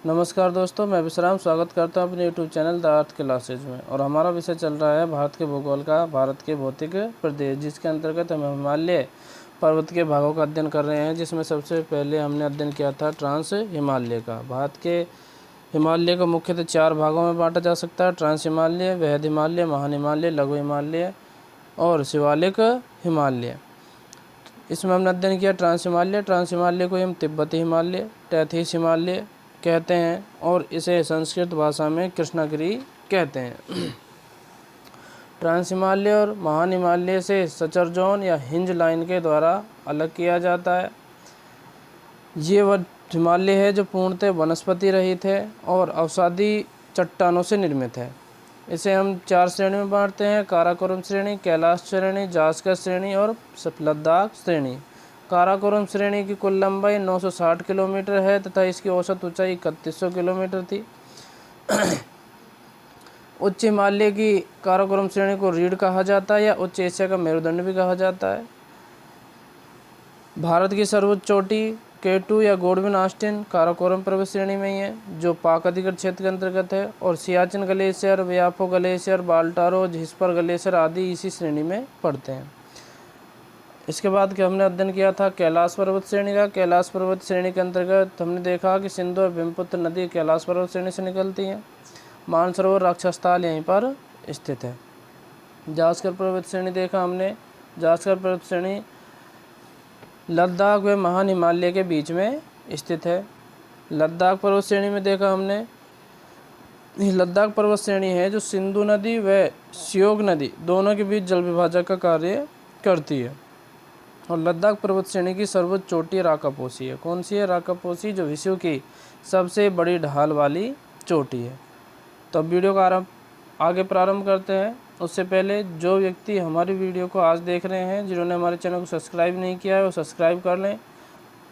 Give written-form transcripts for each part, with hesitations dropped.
नमस्कार दोस्तों, मैं विश्राम स्वागत करता हूं अपने YouTube channel the earth classes में। और हमारा विषय चल रहा है भारत के भूगोल का, भारत के भौतिक प्रदेश, जिसके अंतर्गत हम हिमालय पर्वत के भागों का अध्ययन कर रहे हैं। जिसमें सबसे पहले हमने अध्ययन किया था ट्रांस हिमालय का। भारत के हिमालय को मुख्यतः 4 भागों में बांटा जा सकता है: ट्रांस हिमालय, वृहद हिमालय, महान हिमालय, लघु हिमालय और शिवालिक हिमालय। इसमें हमने अध्ययन किया ट्रांस हिमालय। ट्रांस हिमालय को हम तिब्बती हिमालय, टैथीस हिमालय कहते हैं और इसे संस्कृत भाषा में कृष्णागिरी कहते हैं। ट्रांस हिमालय और महान हिमालय से सचर जोन या हिंज लाइन के द्वारा अलग किया जाता है। ये वह हिमालय है जो पूर्णतः वनस्पति रहित है और अवसादी चट्टानों से निर्मित है। इसे हम 4 श्रेणी में बांटते हैं: काराकोरम श्रेणी, कैलाश श्रेणी, जास्कर श्रेणी और लद्दाख श्रेणी। काराकोरम श्रेणी की कुल लंबाई 960 किलोमीटर है तथा इसकी औसत ऊंचाई 3100 किलोमीटर थी। उच्च हिमालय की काराकोरम श्रेणी को रीढ़ कहा जाता है या उच्च एशिया का मेरुदंड भी कहा जाता है। भारत की सर्वोच्च चोटी K2 या गोडविन ऑस्टिन काराकोरम पर्वत श्रेणी में ही है, जो पाक अधिकृत क्षेत्र के अंतर्गत है। और सियाचिन ग्लेशियर, व्यापो ग्लेशियर, बाल्टारो, झिस्पर ग्लेशियर आदि इसी श्रेणी में पड़ते हैं। इसके बाद कि हमने अध्ययन किया था कैलाश पर्वत श्रेणी का। कैलाश पर्वत श्रेणी के अंतर्गत हमने देखा कि सिंधु और ब्रह्मपुत्र नदी कैलाश पर्वत श्रेणी से निकलती हैं। मानसरोवर राक्षसताल यहीं पर स्थित है। जास्कर पर्वत श्रेणी देखा हमने। जास्कर पर्वत श्रेणी लद्दाख व महान हिमालय के बीच में स्थित है। लद्दाख पर्वत श्रेणी में देखा हमने, लद्दाख पर्वत श्रेणी है जो सिंधु नदी व श्योक नदी दोनों के बीच जल विभाजक का कार्य करती है। और लद्दाख पर्वत श्रेणी की सर्वोच्च चोटी राकापोसी है। कौन सी है? राकापोसी, जो विश्व की सबसे बड़ी ढाल वाली चोटी है। तो अब वीडियो का आगे प्रारंभ करते हैं। उससे पहले जो व्यक्ति हमारी वीडियो को आज देख रहे हैं, जिन्होंने हमारे चैनल को सब्सक्राइब नहीं किया है, वो सब्सक्राइब कर लें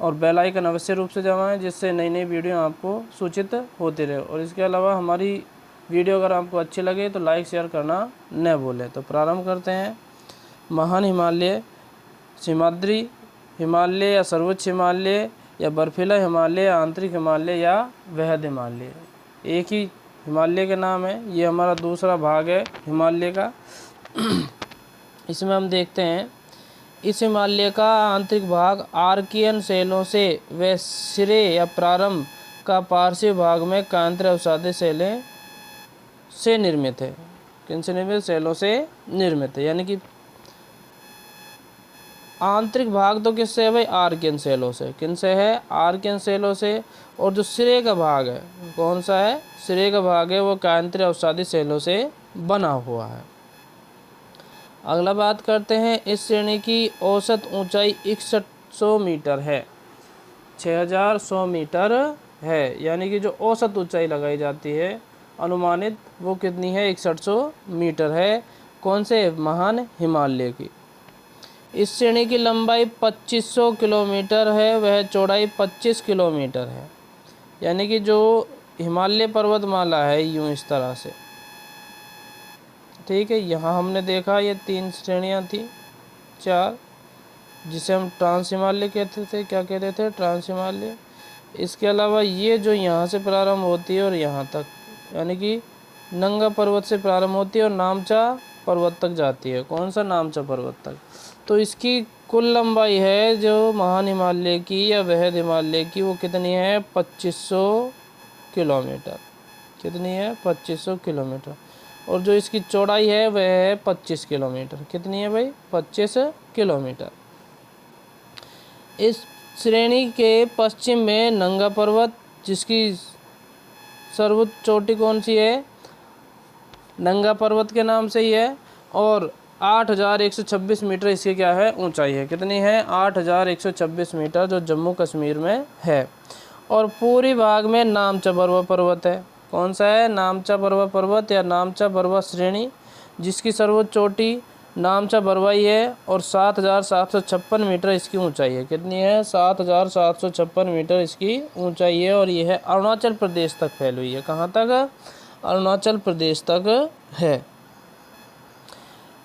और बेल आइकन अवश्य रूप से दबाएं, जिससे नई नई वीडियो आपको सूचित होती रहे। और इसके अलावा हमारी वीडियो अगर आपको अच्छी लगे तो लाइक शेयर करना न भूलें। तो प्रारंभ करते हैं। महान हिमालय, सीमाद्री हिमालय या सर्वोच्च हिमालय या बर्फीला हिमालय, आंतरिक हिमालय या वृहद हिमालय, एक ही हिमालय के नाम है। ये हमारा दूसरा भाग है हिमालय का। इसमें हम देखते हैं इस हिमालय का आंतरिक भाग आर्कियन शैलों से व सिरे या प्रारंभ का पार्श्व भाग में कांत्र अवसादी शैलें से निर्मित है। किन से निर्मित? शैलों से निर्मित है। यानी कि आंतरिक भाग तो किससे है भाई? आर्कियन शैलों से। किन से है? आर्कियन शैलों से। और जो सिरे का भाग है, कौन सा है? सिरे का भाग है वो कांत्र अवसादी शैलों से बना हुआ है। अगला बात करते हैं, इस श्रेणी की औसत ऊंचाई 6100 मीटर है। 6100 मीटर है। यानी कि जो औसत ऊंचाई लगाई जाती है अनुमानित, वो कितनी है? 6100 मीटर है। कौन से? महान हिमालय की। इस श्रेणी की लंबाई 2500 किलोमीटर है, वह चौड़ाई 25 किलोमीटर है। यानी कि जो हिमालय पर्वतमाला है यूं इस तरह से, ठीक है। यहाँ हमने देखा ये 3 श्रेणियाँ थी, 4, जिसे हम ट्रांस हिमालय कहते थे। क्या कहते थे? ट्रांस हिमालय। इसके अलावा ये जो यहाँ से प्रारंभ होती है और यहाँ तक, यानी कि नंगा पर्वत से प्रारंभ होती है और नामचा पर्वत तक जाती है। कौन सा? नामचा पर्वत तक। तो इसकी कुल लंबाई है जो महान हिमालय की या वृहद हिमालय की, वो कितनी है? 2500 किलोमीटर। कितनी है? 2500 किलोमीटर। और जो इसकी चौड़ाई है वह है 25 किलोमीटर। कितनी है भाई? 25 किलोमीटर। इस श्रेणी के पश्चिम में नंगा पर्वत, जिसकी सर्वोच्च चोटी कौन सी है? नंगा पर्वत के नाम से ही है। और 8126 मीटर इसकी क्या है? ऊंचाई है। कितनी है? 8126 मीटर, जो जम्मू कश्मीर में है। और पूरी भाग में नामचा बरवा पर्वत है। कौन सा है? नामचा बरवा पर्वत या नामचा बरवा श्रेणी, जिसकी सर्वोच्च चोटी नामचा बरवाई है और 7756 मीटर इसकी ऊंचाई है। कितनी है? 7756 मीटर इसकी ऊंचाई है। और यह है अरुणाचल प्रदेश तक फैली हुई है। कहाँ तक? अरुणाचल प्रदेश तक है।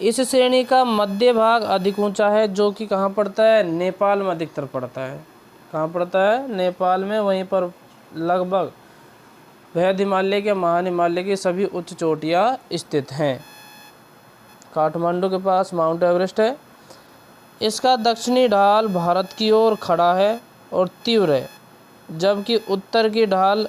इस श्रेणी का मध्य भाग अधिक ऊंचा है, जो कि कहाँ पड़ता है? नेपाल में अधिकतर पड़ता है। कहाँ पड़ता है? नेपाल में। वहीं पर लगभग वृहद हिमालय के महान हिमालय की सभी उच्च चोटियाँ स्थित हैं। काठमांडू के पास माउंट एवरेस्ट है। इसका दक्षिणी ढाल भारत की ओर खड़ा है और तीव्र है, जबकि उत्तर की ढाल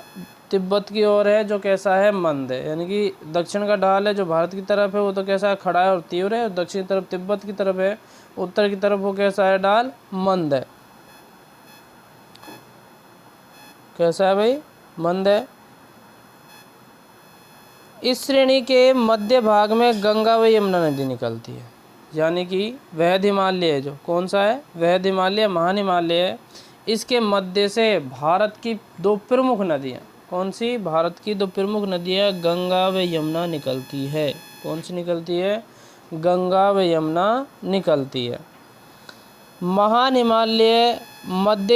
तिब्बत की ओर है, जो कैसा है, मंद है। यानी कि दक्षिण का ढाल है जो भारत की तरफ है वो तो कैसा है, खड़ा है और तीव्र है, और दक्षिण तरफ तिब्बत की तरफ है, उत्तर की तरफ वो कैसा है, ढाल मंद है। कैसा है भाई, मंद है। इस श्रेणी के मध्य भाग में गंगा व यमुना नदी निकलती है। यानी कि वृहद हिमालय जो कौन सा है, वृहद हिमालय महान हिमालय है, इसके मध्य से भारत की दो प्रमुख नदियाँ, कौन सी, भारत की दो प्रमुख नदियाँ गंगा व यमुना निकलती है। कौन सी निकलती है, गंगा व यमुना निकलती है। महान हिमालय मध्य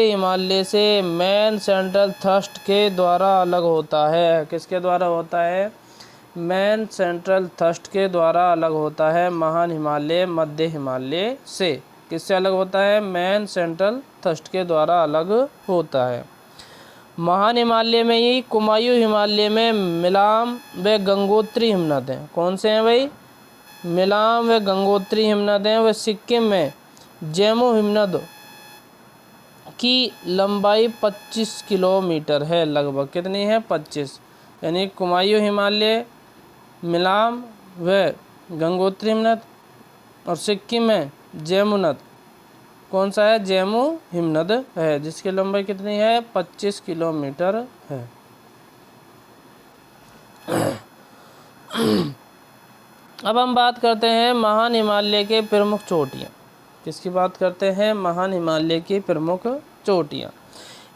हिमालय से मेन सेंट्रल थ्रस्ट के द्वारा अलग होता है। किसके द्वारा होता है, मेन सेंट्रल थ्रस्ट के द्वारा अलग होता है। महान हिमालय मध्य हिमालय से किससे अलग होता है, मेन सेंट्रल थ्रस्ट के द्वारा अलग होता है। महान हिमालय में ही कुमायूं हिमालय में मिलाम व गंगोत्री हिमनद हैं। कौन से हैं भाई, मिलाम व गंगोत्री हिमनद हैं। व सिक्किम में जैमू हिमनद की लंबाई 25 किलोमीटर है लगभग। कितनी है, 25। यानी कुमायूं हिमालय, मिलाम व गंगोत्री हिमनद, और सिक्किम में जैमुनद, कौन सा है, जैमू हिमनद है, जिसकी लंबाई कितनी है, 25 किलोमीटर है। अब हम बात करते हैं महान हिमालय के प्रमुख चोटियाँ। किसकी बात करते हैं, महान हिमालय की प्रमुख चोटियाँ।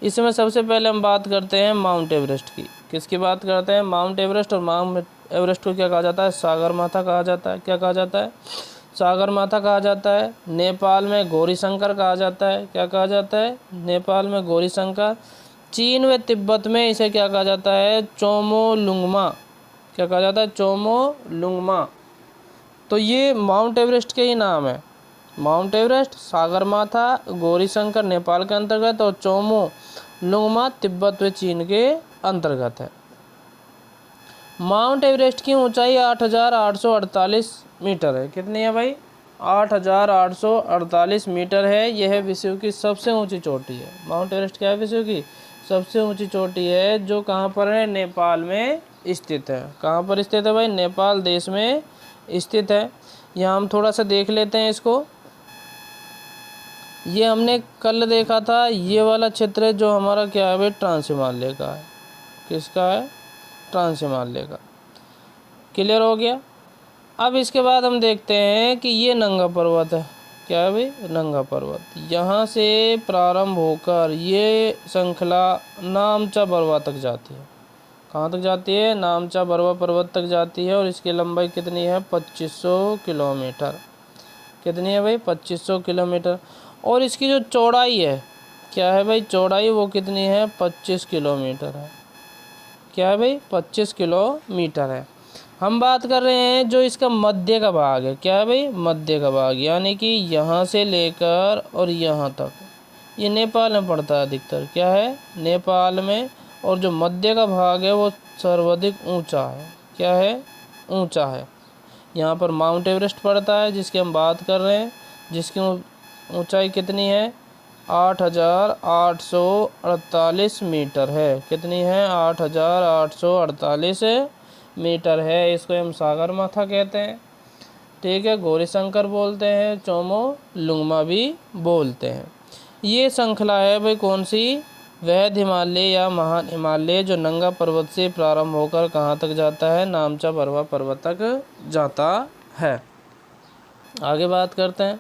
इसमें सबसे पहले हम बात करते हैं माउंट एवरेस्ट की। किसकी बात करते हैं, माउंट एवरेस्ट। और माउंट एवरेस्ट को क्या कहा जाता है, सागरमाथा कहा जाता है। क्या कहा जाता है, सागरमाथा कहा जाता है। नेपाल में गौरीशंकर कहा जाता है। क्या कहा जाता है, नेपाल में गौरीशंकर। चीन व तिब्बत में इसे क्या कहा जाता है, चोमोलुंगमा। क्या कहा जाता है, चोमोलुंगमा। तो ये माउंट एवरेस्ट के ही नाम है। माउंट एवरेस्ट, सागरमाथा, गौरीशंकर नेपाल के अंतर्गत, और चोमोलुंगमा तिब्बत व चीन के अंतर्गत है। माउंट एवरेस्ट की ऊंचाई 8,848 मीटर है। कितनी है भाई, 8,848 मीटर है। यह विश्व की सबसे ऊंची चोटी है। माउंट एवरेस्ट क्या है, विश्व की सबसे ऊंची चोटी है, जो कहाँ पर है, नेपाल में स्थित है। कहाँ पर स्थित है भाई, नेपाल देश में स्थित है। यहाँ हम थोड़ा सा देख लेते हैं इसको। ये हमने कल देखा था, ये वाला क्षेत्र है जो हमारा क्या है भाई, ट्रांस हिमालय का है। किसका है, ट्रांस हिमालय का। क्लियर हो गया। अब इसके बाद हम देखते हैं कि ये नंगा पर्वत है। क्या है भाई, नंगा पर्वत। यहाँ से प्रारंभ होकर ये श्रृंखला नामचा बरवा तक जाती है। कहाँ तक जाती है, नामचा बरवा पर्वत तक जाती है। और इसकी लंबाई कितनी है, 2500 किलोमीटर। कितनी है भाई, 2500 किलोमीटर। और इसकी जो चौड़ाई है, क्या है भाई, चौड़ाई वो कितनी है, 25 किलोमीटर है। क्या है भाई, 25 किलोमीटर है। हम बात कर रहे हैं जो इसका मध्य का भाग है। क्या है भाई, मध्य का भाग, यानी कि यहाँ से लेकर और यहाँ तक, ये नेपाल में पड़ता है अधिकतर। क्या है, नेपाल में। और जो मध्य का भाग है वो सर्वाधिक ऊंचा है। क्या है, ऊंचा है। यहाँ पर माउंट एवरेस्ट पड़ता है, जिसकी हम बात कर रहे हैं, जिसकी ऊंचाई कितनी है, 8,848 मीटर है। कितनी है, 8,848 मीटर है। इसको हम सागरमाथा कहते हैं। ठीक है, गौरीशंकर बोलते हैं, चोमोलुंगमा भी बोलते हैं। ये श्रृंखला है भाई, कौन सी, वृहद हिमालय या महान हिमालय, जो नंगा पर्वत से प्रारंभ होकर कहाँ तक जाता है, नामचा बरवा पर्वत तक जाता है। आगे बात करते हैं।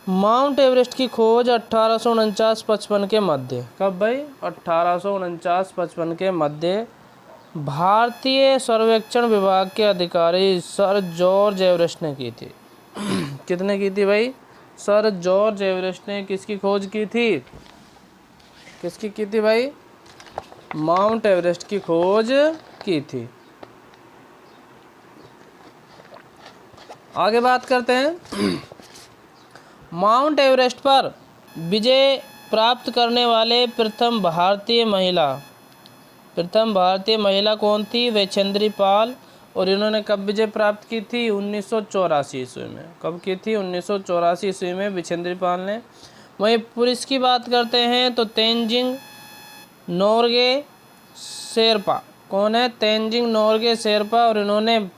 माउंट एवरेस्ट की खोज 1849-55 के मध्य, कब भाई, 1849-55 के मध्य भारतीय सर्वेक्षण विभाग के अधिकारी सर जॉर्ज एवरेस्ट ने की थी। कितने की थी भाई, सर जॉर्ज एवरेस्ट ने किसकी खोज की थी, किसकी की थी भाई, माउंट एवरेस्ट की खोज की थी। आगे बात करते हैं माउंट एवरेस्ट पर विजय प्राप्त करने वाले प्रथम भारतीय महिला कौन थी? वैचेंद्री पाल। और इन्होंने कब विजय प्राप्त की थी? 1984 ईस्वी में। कब की थी? 1984 ईस्वी में वैचेंद्री पाल ने। वहीं पुरुष की बात करते हैं तो तेनजिंग नोरगे शेरपा। कौन है? तेनजिंग नोरगे शेरपा। और इन्होंने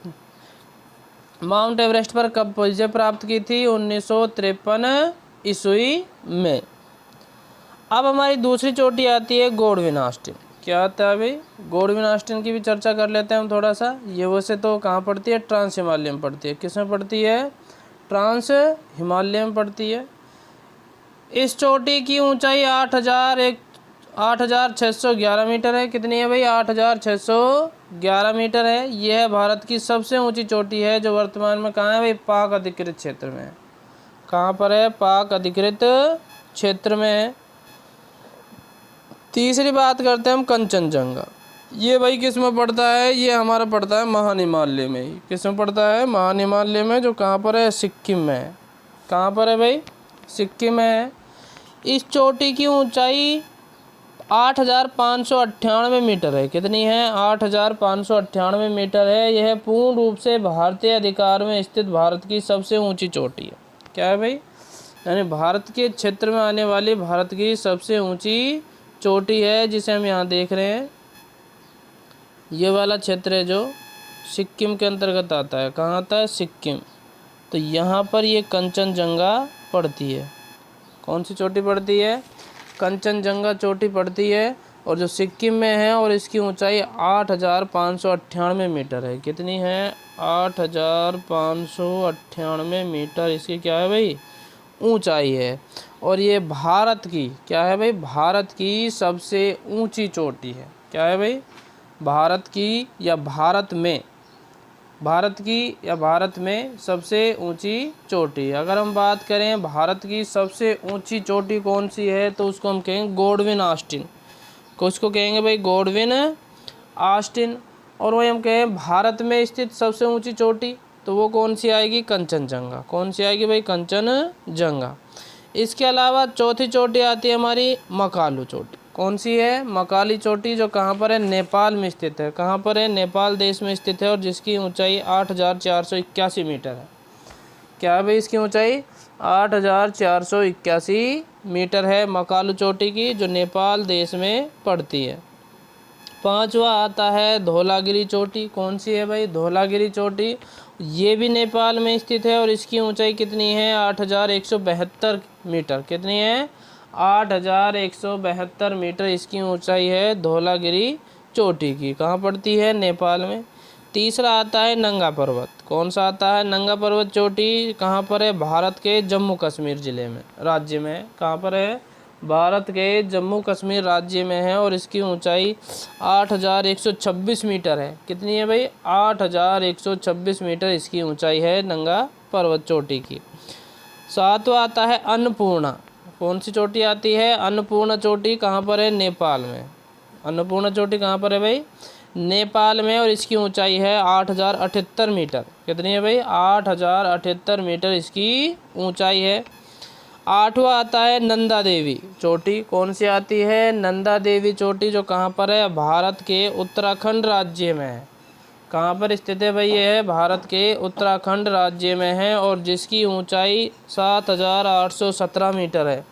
माउंट एवरेस्ट पर कब विजय प्राप्त की थी? 1953 ईस्वी में। अब हमारी दूसरी चोटी आती है गॉडविन ऑस्टिन। क्या आता है भाई? गॉडविन ऑस्टिन की भी चर्चा कर लेते हैं हम थोड़ा सा। ये वैसे तो कहाँ पड़ती है? ट्रांस हिमालय में पड़ती है। किस में पड़ती है? ट्रांस हिमालय में पड़ती है। इस चोटी की ऊंचाई 8,611 मीटर है। कितनी है भाई? 8,611 मीटर है। यह है भारत की सबसे ऊंची चोटी है जो वर्तमान में कहाँ है भाई? पाक अधिकृत क्षेत्र में है। कहाँ पर है? पाक अधिकृत क्षेत्र में है। तीसरी बात करते हैं हम कंचनजंगा। ये भाई किस में पड़ता है? ये हमारा पड़ता है महान हिमालय में ही। किस में पड़ता है? महान हिमालय में, जो कहाँ पर है? सिक्किम में है। कहाँ पर है भाई? सिक्किम में है। इस चोटी की ऊंचाई 8,598 मीटर है। कितनी है? 8,598 मीटर है। यह पूर्ण रूप से भारतीय अधिकार में स्थित भारत की सबसे ऊंची चोटी है। क्या है भाई? यानी भारत के क्षेत्र में आने वाली भारत की सबसे ऊंची चोटी है, जिसे हम यहाँ देख रहे हैं। ये वाला क्षेत्र है जो सिक्किम के अंतर्गत आता है। कहाँ आता है? सिक्किम। तो यहाँ पर ये कंचनजंगा पड़ती है। कौन सी चोटी पड़ती है? कंचनजंगा चोटी पड़ती है, और जो सिक्किम में है, और इसकी ऊंचाई 8,598 मीटर है। कितनी है? 8,598 मीटर इसकी क्या है भाई? ऊंचाई है। और ये भारत की क्या है भाई? भारत की सबसे ऊंची चोटी है। क्या है भाई? भारत की या भारत में सबसे ऊंची चोटी। अगर हम बात करें भारत की सबसे ऊंची चोटी कौन सी है, तो उसको हम कहेंगे गॉडविन ऑस्टिन। उसको कहेंगे भाई गॉडविन ऑस्टिन। और वही हम कहें भारत में स्थित सबसे ऊंची चोटी, तो वो कौन सी आएगी? कंचनजंगा। कौन सी आएगी भाई? कंचनजंगा। इसके अलावा चौथी चोटी आती है हमारी मकालू चोटी। कौन सी है? मकाली चोटी, जो कहाँ पर है? नेपाल में स्थित है। कहाँ पर है? नेपाल देश में स्थित है, और जिसकी ऊंचाई 8,481 मीटर है। क्या है भाई इसकी ऊंचाई? 8,481 मीटर है मकालू चोटी की, जो नेपाल देश में पड़ती है। पांचवा आता है धौलागिरी चोटी। कौन सी है भाई? धौलागिरी चोटी। ये भी नेपाल में स्थित है, और इसकी ऊंचाई कितनी है? 8,172 मीटर। कितनी है? 8,172 मीटर इसकी ऊंचाई है धौलागिरी चोटी की। कहाँ पड़ती है? नेपाल में। तीसरा आता है नंगा पर्वत। कौन सा आता है? नंगा पर्वत चोटी। कहाँ पर है? भारत के जम्मू कश्मीर ज़िले में, राज्य में। कहाँ पर है? भारत के जम्मू कश्मीर राज्य में है, और इसकी ऊंचाई 8,126 मीटर है। कितनी है भाई? 8,126 मीटर इसकी ऊंचाई है नंगा पर्वत चोटी की। सातवां आता है अन्नपूर्णा। कौन सी चोटी आती है? अन्नपूर्णा चोटी। कहाँ पर है? नेपाल में। अन्नपूर्णा चोटी कहाँ पर है भाई? नेपाल में, और इसकी ऊंचाई है 8,078 मीटर। कितनी है भाई? 8,078 मीटर इसकी ऊंचाई है। आठवां आता है नंदा देवी चोटी। कौन सी आती है? नंदा देवी चोटी, जो कहाँ पर है? भारत के उत्तराखंड राज्य में है। कहाँ पर स्थित है भाई? ये है भारत के उत्तराखंड राज्य में है, और जिसकी ऊंचाई 7,817 मीटर है।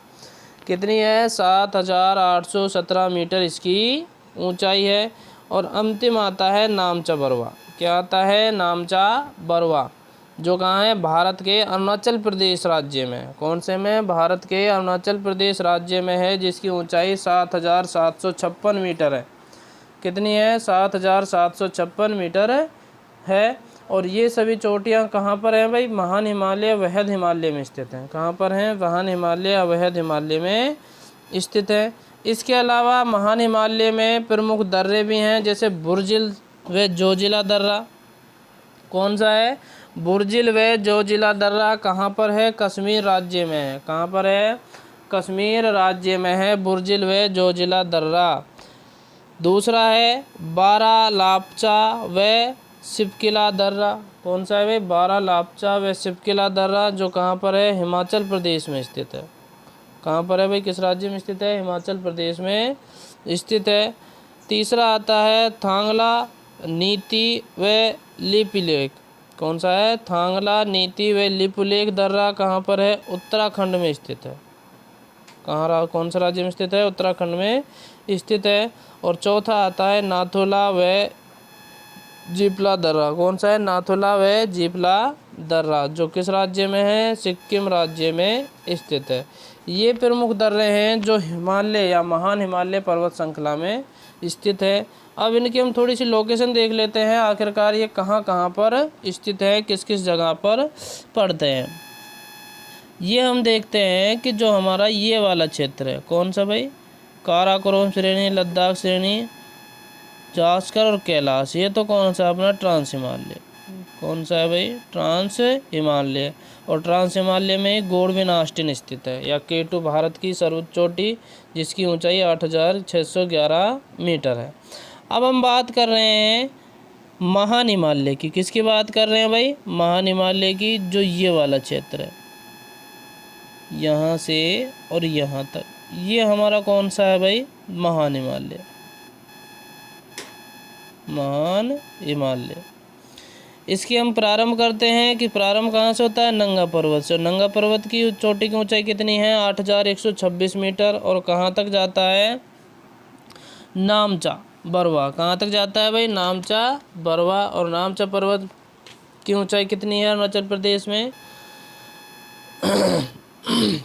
कितनी है? 7,817 मीटर इसकी ऊंचाई है। और अंतिम आता है नामचा बरवा। क्या आता है? नामचा बरवा, जो कहाँ है? भारत के अरुणाचल प्रदेश राज्य में। कौन से में? भारत के अरुणाचल प्रदेश राज्य में है, जिसकी ऊंचाई 7,756 मीटर है। कितनी है? 7,756 मीटर है। और ये सभी चोटियाँ कहाँ पर हैं भाई? महान हिमालय अवहद हिमालय में स्थित हैं। कहाँ पर हैं? महान हिमालय अवहद हिमालय में स्थित है। इसके अलावा महान हिमालय में प्रमुख दर्रे भी हैं, जैसे बुर्जिल व जोजिला दर्रा। कौन सा है? बुर्जिल व जोजिला दर्रा। कहाँ पर है? कश्मीर राज्य में है। कहाँ पर है? कश्मीर राज्य में है बुर्जिल व जोजिला दर्रा। दूसरा है बारालापचा व शिपकिला दर्रा, कौन सा है भाई, बारालापचा व शिपकिला दर्रा, जो कहाँ पर है, हिमाचल प्रदेश में स्थित है। कहाँ पर है भाई, किस राज्य में स्थित है, हिमाचल प्रदेश में स्थित है। तीसरा आता है थांगला, नीति व लिपुलेख, कौन सा है, थांगला, नीति व लिपुलेख दर्रा कहाँ पर है, उत्तराखंड में स्थित है। कौन सा राज्य में स्थित है, उत्तराखंड में स्थित है। और चौथा आता है नाथुला व जीपला दर्रा, कौन सा है, नाथुला व जीपला दर्रा, जो किस राज्य में है, सिक्किम राज्य में स्थित है। ये प्रमुख दर्रे हैं जो हिमालय या महान हिमालय पर्वत श्रृंखला में स्थित है। अब इनकी हम थोड़ी सी लोकेशन देख लेते हैं, आखिरकार ये कहाँ कहाँ पर स्थित है, किस किस जगह पर पड़ते हैं। ये हम देखते हैं कि जो हमारा ये वाला क्षेत्र है, कौन सा भाई, काराकोरम श्रेणी, लद्दाख श्रेणी, जास्कर और कैलाश, ये तो कौन सा अपना ट्रांस हिमालय, कौन सा है भाई, ट्रांस हिमालय। और ट्रांस हिमालय में गोडविन ऑस्टिन स्थित है, या K2 भारत की सर्वोच्च चोटी जिसकी ऊंचाई 8611 मीटर है। अब हम बात कर रहे हैं महान हिमालय की, किसकी बात कर रहे हैं भाई, महान हिमालय की, जो ये वाला क्षेत्र है, यहाँ से और यहाँ तक, ये हमारा कौन सा है भाई, महान हिमालय, महान हिमालय। इसकी हम प्रारंभ करते हैं कि प्रारंभ कहाँ से होता है, नंगा पर्वत से। नंगा पर्वत की चोटी की ऊंचाई कितनी है, 8126 मीटर, और कहाँ तक जाता है, नामचा बरवा, कहाँ तक जाता है भाई, नामचा बरवा। और नामचा पर्वत की ऊंचाई कितनी है अरुणाचल प्रदेश में,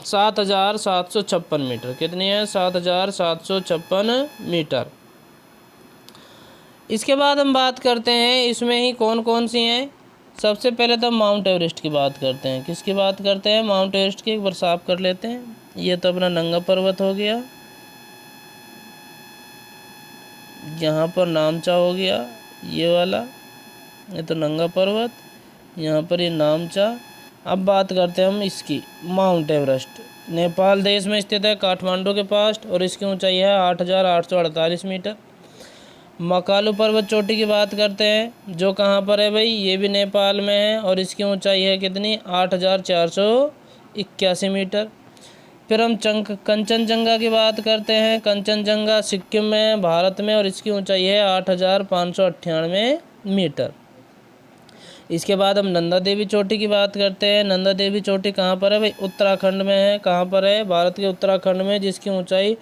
7756 मीटर, कितनी है, 7756 मीटर। इसके बाद हम बात करते हैं इसमें ही कौन कौन सी हैं। सबसे पहले तो हम माउंट एवरेस्ट की बात करते हैं। किसकी बात करते हैं, माउंट एवरेस्ट की, एक बार साफ कर लेते हैं। ये तो अपना नंगा पर्वत हो गया, यहाँ पर नामचा हो गया, ये वाला, ये तो नंगा पर्वत, यहाँ पर ये नामचा। अब बात करते हैं हम इसकी, माउंट एवरेस्ट नेपाल देश में स्थित है, काठमांडू के पास, और इसकी ऊंचाई है 8848 मीटर। मकालू पर्वत चोटी की बात करते हैं, जो कहाँ पर है भाई, ये भी नेपाल में है, और इसकी ऊंचाई है कितनी, 8481 मीटर। फिर हम कंचनजंगा की बात करते हैं। कंचनजंगा सिक्किम में, भारत में, और इसकी ऊंचाई है 8598 मीटर। इसके बाद हम नंदा देवी चोटी की बात करते हैं। नंदा देवी चोटी कहाँ पर है भाई, उत्तराखंड में है। कहाँ पर है, भारत के उत्तराखंड में, जिसकी ऊंचाई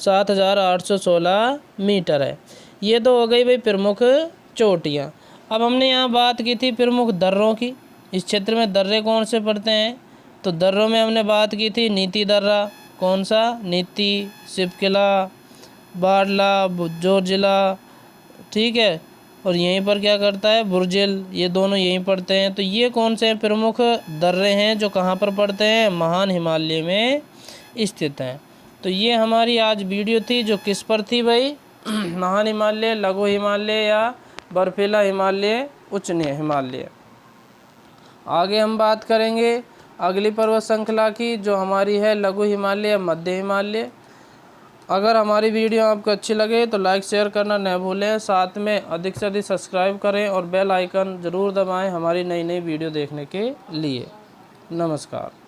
7816 मीटर है। ये तो हो गई भाई प्रमुख चोटियाँ। अब हमने यहाँ बात की थी प्रमुख दर्रों की। इस क्षेत्र में दर्रे कौन से पड़ते हैं, तो दर्रों में हमने बात की थी नीति दर्रा, कौन सा, नीति, शिपकिला, बाड़ला, जोरजिला, ठीक है, और यहीं पर क्या करता है, बुर्जिल, ये दोनों यहीं पड़ते हैं। तो ये कौन से प्रमुख दर्रे हैं जो कहाँ पर पड़ते हैं, महान हिमालय में स्थित हैं। तो ये हमारी आज वीडियो थी, जो किस पर थी भाई, महान हिमालय, लघु हिमालय या बर्फीला हिमालय, उच्च हिमालय। आगे हम बात करेंगे अगली पर्वत श्रृंखला की, जो हमारी है लघु हिमालय या मध्य हिमालय। अगर हमारी वीडियो आपको अच्छी लगे तो लाइक शेयर करना न भूलें, साथ में अधिक से अधिक सब्सक्राइब करें और बेल आइकन ज़रूर दबाएं हमारी नई नई वीडियो देखने के लिए। नमस्कार।